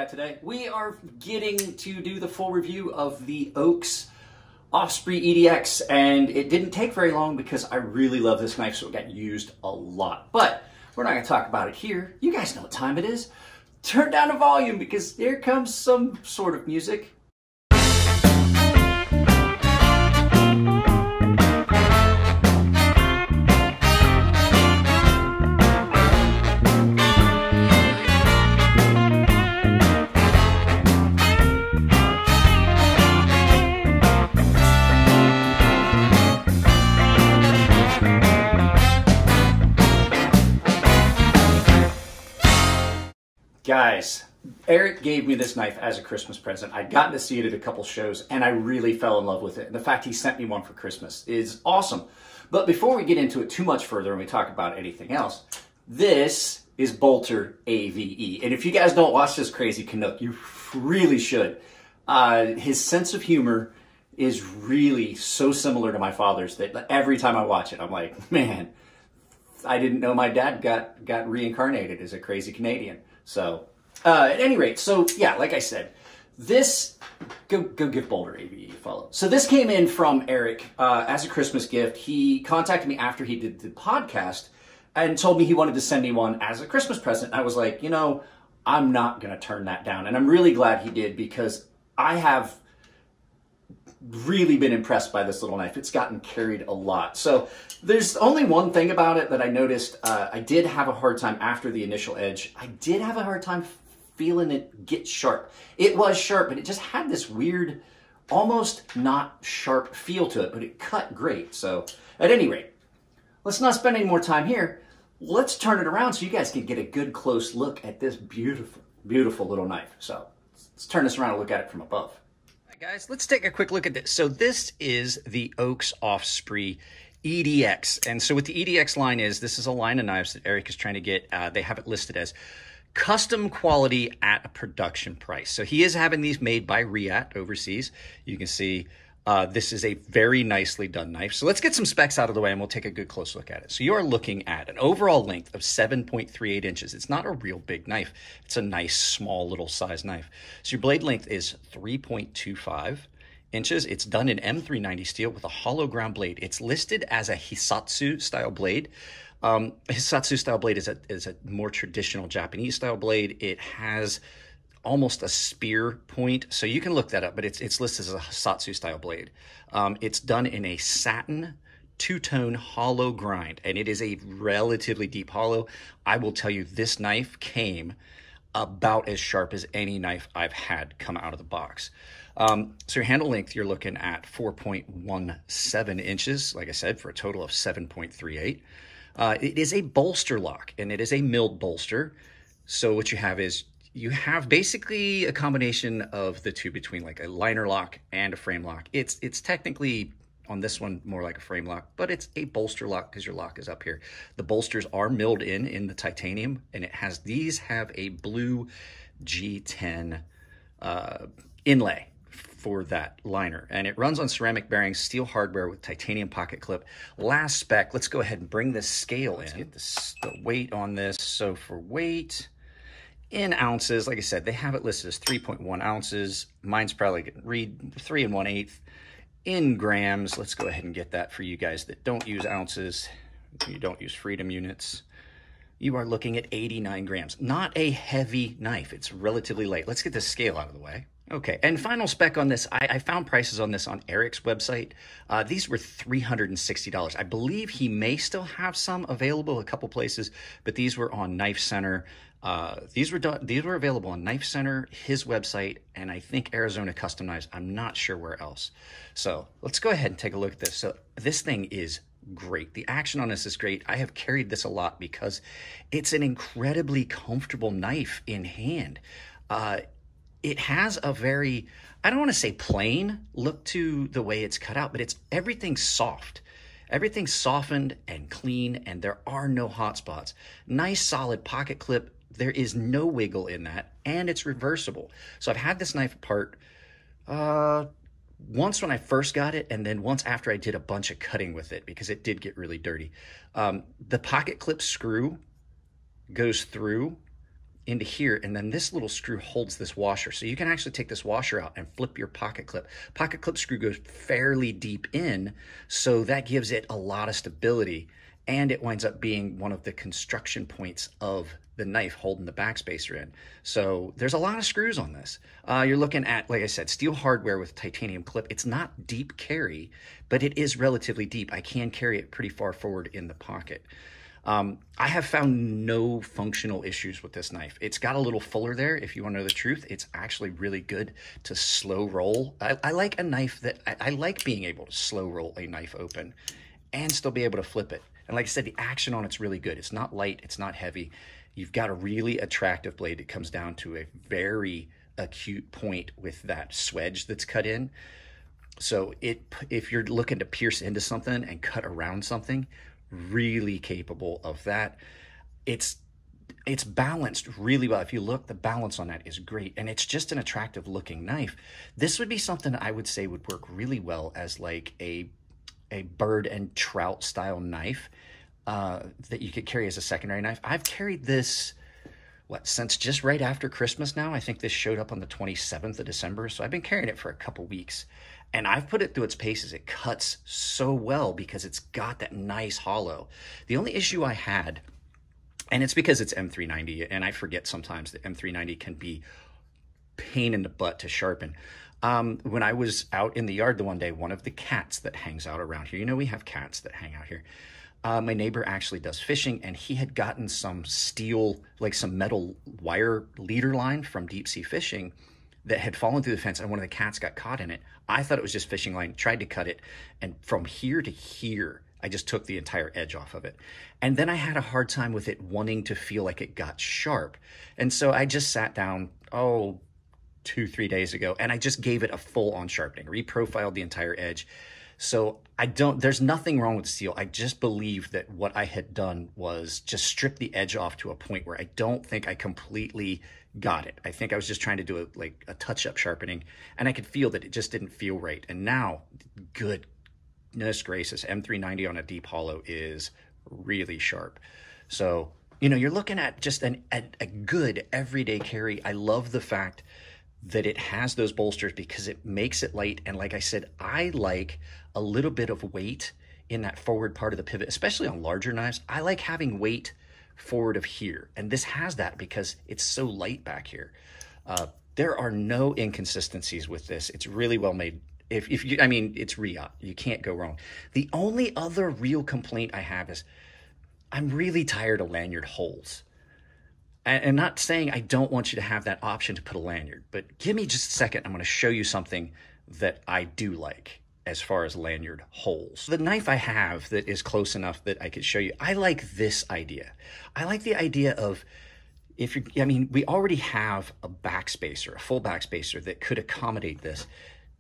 at today? We are getting to do the full review of the Ochs Osprey EDX, and it didn't take very long because I really love this knife, so it got used a lot. But we're not going to talk about it here. You guys know what time it is. Turn down the volume because here comes some sort of music. Guys, Eric gave me this knife as a Christmas present. I'd gotten to see it at a couple shows, and I really fell in love with it. And the fact he sent me one for Christmas is awesome. But before we get into it too much further and we talk about anything else, this is Bolter AVE. And if you guys don't watch this crazy Canuck, you really should. His sense of humor is really so similar to my father's that every time I watch it, I'm like, man, I didn't know my dad got reincarnated as a crazy Canadian. So, at any rate, so yeah, like I said, this, go give Bolter AVE a follow. So this came in from Eric as a Christmas gift. He contacted me after he did the podcast and told me he wanted to send me one as a Christmas present. I was like, you know, I'm not going to turn that down. And I'm really glad he did because I have really been impressed by this little knife. It's gotten carried a lot. So there's only one thing about it that I noticed. I did have a hard time after the initial edge. I did have a hard time feeling it get sharp. It was sharp, but it just had this weird, almost not sharp feel to it, but it cut great. So at any rate, let's not spend any more time here. Let's turn it around so you guys can get a good close look at this beautiful, beautiful little knife. So let's turn this around and look at it from above. Guys, let's take a quick look at this. So this is the Ochs Osprey EDX. And so what the EDX line is, this is a line of knives that Eric is trying to get. They have it listed as custom quality at a production price. So he is having these made by Riat overseas. You can see this is a very nicely done knife. So let's get some specs out of the way and we'll take a good close look at it. So you are looking at an overall length of 7.38 inches. It's not a real big knife. It's a nice, small, little size knife. So your blade length is 3.25 inches. It's done in M390 steel with a hollow ground blade. It's listed as a Hisatsu style blade. Hisatsu style blade is a more traditional Japanese style blade. It has almost a spear point, so you can look that up, but it's listed as a Hisatsu style blade. It's done in a satin two-tone hollow grind, and it is a relatively deep hollow. I will tell you, this knife came about as sharp as any knife I've had come out of the box. So your handle length, you're looking at 4.17 inches, like I said, for a total of 7.38. It is a bolster lock, and it is a milled bolster. So what you have is you have basically a combination of the two between like a liner lock and a frame lock. It's technically on this one more like a frame lock, but it's a bolster lock because your lock is up here. The bolsters are milled in the titanium, and these have a blue G10 inlay for that liner, and it runs on ceramic bearings, steel hardware with titanium pocket clip. Last spec, let's go ahead and bring this scale in. Let's get the weight on this. So for weight, in ounces, like I said, they have it listed as 3.1 ounces. Mine's probably going to read 3 1/8. In grams, let's go ahead and get that for you guys that don't use ounces. You don't use freedom units. You are looking at 89 grams. Not a heavy knife. It's relatively light. Let's get the scale out of the way. Okay, and final spec on this, I found prices on this on Eric's website. These were $360. I believe he may still have some available a couple places, but these were on Knife Center. These were available on Knife Center, his website, and I think Arizona Custom Knives. I'm not sure where else. So let's go ahead and take a look at this. So this thing is great. The action on this is great. I have carried this a lot because it's an incredibly comfortable knife in hand. It has a very, I don't want to say plain look to the way it's cut out, but everything's soft. Everything's softened and clean, and there are no hot spots. Nice solid pocket clip. There is no wiggle in that, and it's reversible. So I've had this knife apart once when I first got it, and then once after I did a bunch of cutting with it because it did get really dirty. The pocket clip screw goes through into here, and then this little screw holds this washer. So you can actually take this washer out and flip your pocket clip. Pocket clip screw goes fairly deep in, so that gives it a lot of stability, and it winds up being one of the construction points of the knife holding the backspacer in. So there's a lot of screws on this. You're looking at, like I said, steel hardware with titanium clip. It's not deep carry, but it is relatively deep. I can carry it pretty far forward in the pocket. I have found no functional issues with this knife. It's got a little fuller there. If you want to know the truth, it's actually really good to slow roll. I like a knife that, I like being able to slow roll a knife open and still be able to flip it. And like I said, the action on it's really good. It's not light, it's not heavy. You've got a really attractive blade that comes down to a very acute point with that swedge that's cut in. So if you're looking to pierce into something and cut around something, really capable of that. It's balanced really well. If you look, the balance on that is great, and it's just an attractive looking knife. This would be something I would say would work really well as like a bird and trout style knife that you could carry as a secondary knife. I've carried this, since just right after Christmas now. I think this showed up on the 27th of December, so I've been carrying it for a couple weeks. And I've put it through its paces. It cuts so well because it's got that nice hollow. The only issue I had, and it's because it's M390, and I forget sometimes that M390 can be pain in the butt to sharpen. When I was out in the yard the one day, one of the cats that hangs out around here, you know we have cats that hang out here. My neighbor actually does fishing, and he had gotten some steel, like some metal wire leader line from deep sea fishing that had fallen through the fence, and one of the cats got caught in it. I thought it was just fishing line, tried to cut it, and from here to here, I just took the entire edge off of it. And then I had a hard time with it wanting to feel like it got sharp. And so I just sat down, 2-3 days ago, and I just gave it a full-on sharpening, reprofiled the entire edge. So there's nothing wrong with steel. I just believe that what I had done was just strip the edge off to a point where I don't think I completely got it. I think I was just trying to do a touch-up sharpening, and I could feel that it just didn't feel right. And now, goodness gracious, M390 on a deep hollow is really sharp. So, you're looking at just a good everyday carry. I love the fact that it has those bolsters because it makes it light. And like I said, I like a little bit of weight in that forward part of the pivot, especially on larger knives. I like having weight forward of here, and this has that because it's so light back here. There are no inconsistencies with this. It's really well made. It's Riot. You can't go wrong. The only other real complaint I have is I'm really tired of lanyard holes. And not saying I don't want you to have that option to put a lanyard, but give me just a second. I'm going to show you something that I do like as far as lanyard holes. The knife I have that is close enough that I could show you, I like this idea. I like the idea of, we already have a backspacer, a full backspacer that could accommodate this.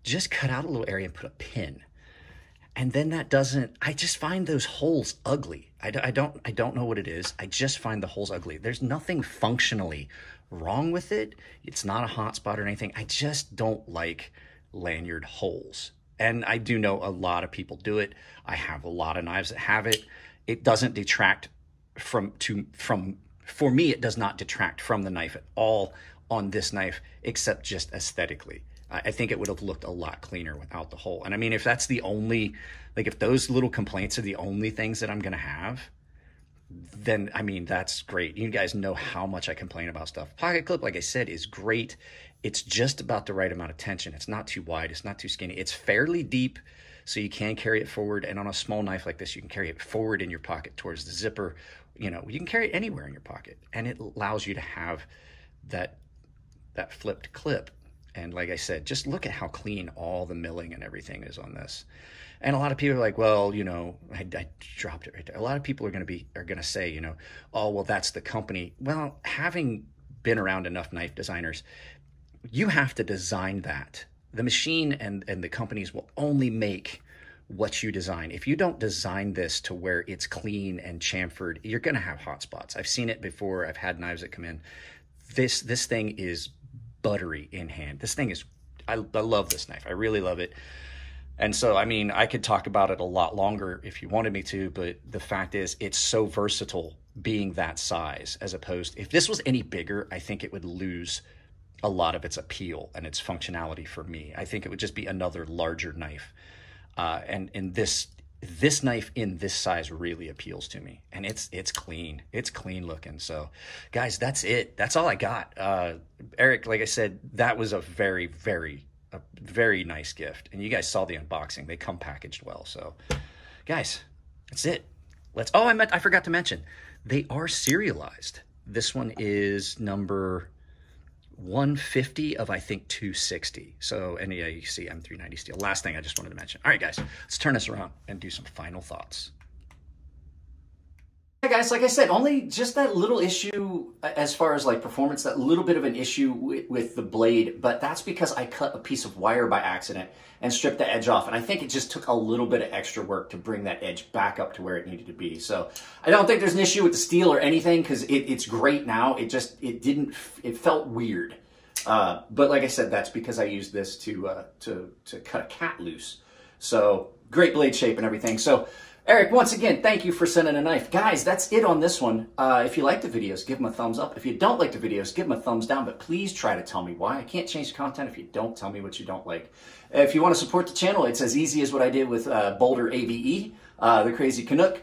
Just cut out a little area and put a pin. And then I just find those holes ugly. I don't know what it is. I just find the holes ugly. There's nothing functionally wrong with it. It's not a hot spot or anything. I just don't like lanyard holes. And I do know a lot of people do it. I have a lot of knives that have it. It doesn't detract for me, it does not detract from the knife at all on this knife, except just aesthetically. I think it would have looked a lot cleaner without the hole. And if that's the only, if those little complaints are the only things that I'm going to have, then, that's great. You guys know how much I complain about stuff. Pocket clip, like I said, is great. It's just about the right amount of tension. It's not too wide. It's not too skinny. It's fairly deep, so you can carry it forward. And on a small knife like this, you can carry it forward in your pocket towards the zipper. You can carry it anywhere in your pocket. And it allows you to have that flipped clip. And like I said, just look at how clean all the milling and everything is on this. And a lot of people are like, well, I dropped it right there. A lot of people are going to say, oh, well, that's the company. Well, having been around enough knife designers, you have to design that. The machine and the companies will only make what you design. If you don't design this to where it's clean and chamfered, you're going to have hot spots. I've seen it before. I've had knives that come in. This thing is buttery in hand. This thing is, I love this knife. I really love it. And so, I could talk about it a lot longer if you wanted me to, but the fact is it's so versatile being that size, as opposed, if this was any bigger, I think it would lose a lot of its appeal and its functionality for me. I think it would just be another larger knife. And this knife in this size really appeals to me, and it's clean. It's clean looking. So guys, that's it. That's all I got. Eric, like I said, that was a very nice gift, and you guys saw the unboxing. They come packaged well. So guys, that's it. I forgot to mention, they are serialized. This one is number 150 of, I think, 260. So, and yeah, you see M390 steel. Last thing I just wanted to mention. All right, guys, let's turn this around and do some final thoughts. Hey guys, like I said, only just that little issue as far as like performance, that little bit of an issue with the blade, but that's because I cut a piece of wire by accident and stripped the edge off. And I think it just took a little bit of extra work to bring that edge back up to where it needed to be. So I don't think there's an issue with the steel or anything, because it's great now. It felt weird. But like I said, that's because I used this to cut a cat loose. So great blade shape and everything. So Eric, once again, thank you for sending a knife. Guys, that's it on this one. If you like the videos, give them a thumbs up. If you don't like the videos, give them a thumbs down, but please try to tell me why. I can't change the content if you don't tell me what you don't like. If you want to support the channel, it's as easy as what I did with Boulder AVE, the Crazy Canuck.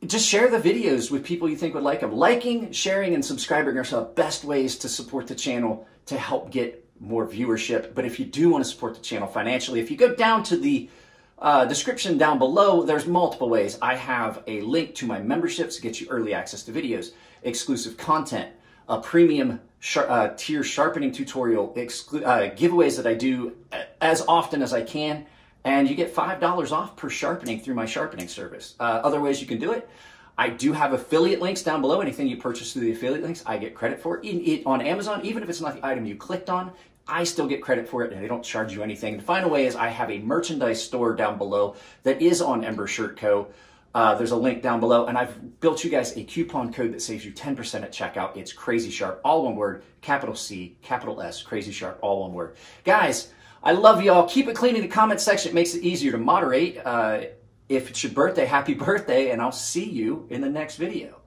Just share the videos with people you think would like them. Liking, sharing, and subscribing are some of the best ways to support the channel to help get more viewership. But if you do want to support the channel financially, if you go down to the description down below, there's multiple ways. I have a link to my memberships to get you early access to videos, exclusive content, a premium tier sharpening tutorial, giveaways that I do as often as I can, and you get $5 off per sharpening through my sharpening service. Other ways you can do it, I do have affiliate links down below. Anything you purchase through the affiliate links, I get credit for. On Amazon, even if it's not the item you clicked on, I still get credit for it, and they don't charge you anything. The final way is I have a merchandise store down below that is on Ember Shirt Co. There's a link down below, and I've built you guys a coupon code that saves you 10% at checkout. It's CrazySharp, all one word, capital C, capital S, CrazySharp, all one word. Guys, I love you all. Keep it clean in the comment section. It makes it easier to moderate. If it's your birthday, happy birthday, and I'll see you in the next video.